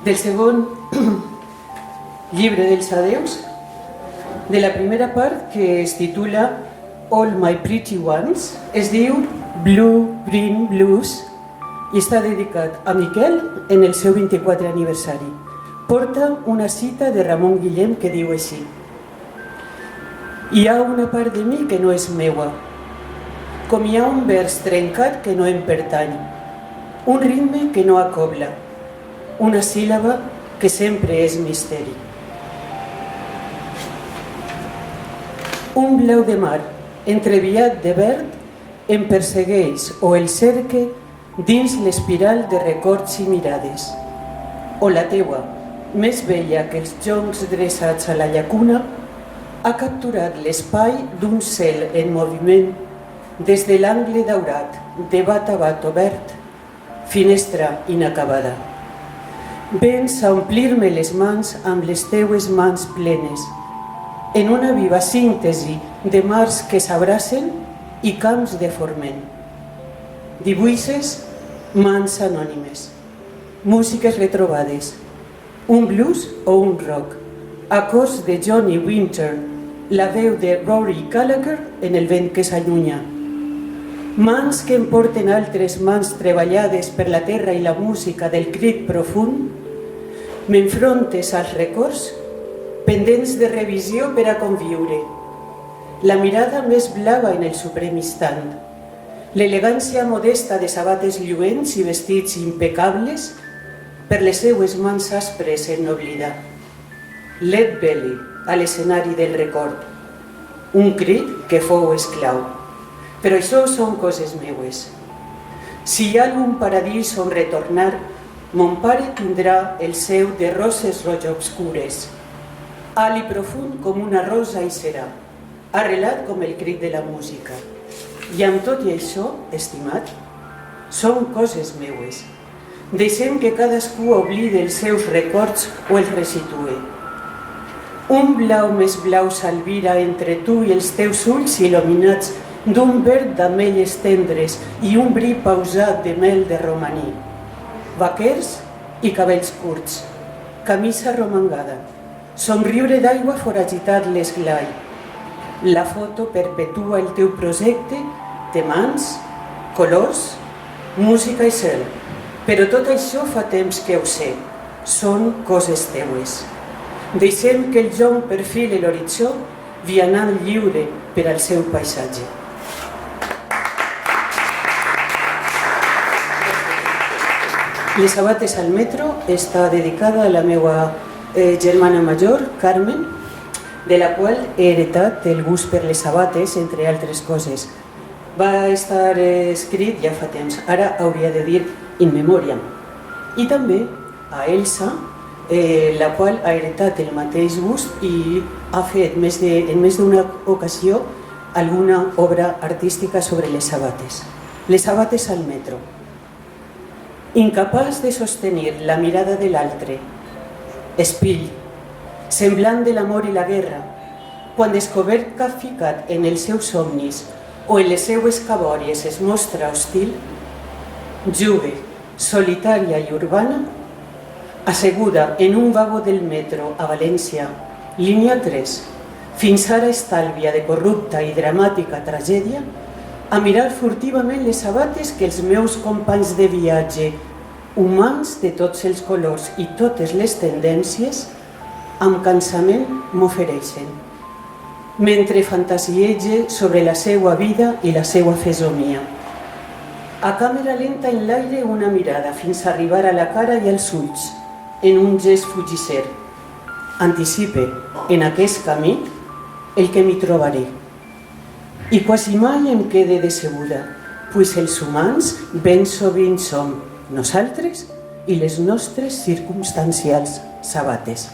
del segon llibre dels adeus, de la primera part, que es titula All My Pretty Ones, es diu Blue Green Blues i està dedicat a Miquel en el seu 24è aniversari. Porta una cita de Ramon Guillem que diu així: hi ha una part de mi que no és meua, com hi ha un vers trencat que no em pertany, un ritme que no acobla, una síl·laba que sempre és misteri. Un blau de mar entreviat de verd em persegueix o el cerque dins l'espiral de records i mirades. O la teua, més vella que els joncs dreçats a la llacuna, ha capturat l'espai d'un cel en moviment des de l'angle daurat de bat a bat obert, finestra inacabada. Vens a omplir-me les mans amb les teues mans plenes, en una viva síntesi de mars que s'abracen i camps de forment. Dibuixes mans anònimes, músiques retrobades, un blues o un rock, acords de Johnny Winter, la veu de Rory Gallagher en el vent que s'allunya. Mans que em porten altres mans treballades per la terra i la música del crit profund, m'enfrontes als records pendents de revisió per a conviure. La mirada més blava en el suprem instant, l'elegància modesta de sabates lluents i vestits impecables per les seues mans aspres en oblidar. Led Belly a l'escenari del record, un crit que fou esclau. Però això són coses meues. Si hi ha algun paradís on retornar, mon pare tindrà el seu de roses roja obscures, alt i profund com una rosa i serà, arrelat com el crit de la música. I amb tot i això, estimat, són coses meues. Deixem que cadascú oblide els seus records o els resitue. Un blau més blau s'albira entre tu i els teus ulls il·luminats d'un verd d'ametlles tendres i un bri pausat de mel de romaní. Vaquers i cabells curts, camisa romangada, somriure d'aigua foragitat l'esglai. La foto perpetua el teu projecte de mans, colors, música i cel. Però tot això fa temps que ho sé, són coses teues. Deixem que el jonc perfili l'horitzó vianant lliure per al seu paisatge. Les sabates al metro està dedicada a la meva germana major, Carmen, de la qual he heretat el gust per les sabates, entre altres coses. Va estar escrit ja fa temps, ara hauria de dir in memoriam. I també a Elsa, la qual ha heretat el mateix gust i ha fet en més d'una ocasió alguna obra artística sobre les sabates. Les sabates al metro. Incapaç de sostenir la mirada de l'altre, espill, semblant de l'amor i la guerra, quan descobert que ha ficat en els seus somnis o en les seues cabòries es mostra hostil, jugue, solitària i urbana, asseguda en un vagó del metro a València, línia 3, fins ara estàlvia de corrupta i dramàtica tragèdia, a mirar furtivament les sabates que els meus companys de viatge, humans de tots els colors i totes les tendències, amb cansament m'ofereixen, mentre fantasiege sobre la seva vida i la seva fesomia. A càmera lenta en l'aire una mirada fins a arribar a la cara i als ulls, en un gest fugisser. Anticipe, en aquest camí, el que m'hi trobaré. I quasi mai em quede decebuda, pues els humans ben sovint som nosaltres i les nostres circumstancials sabates.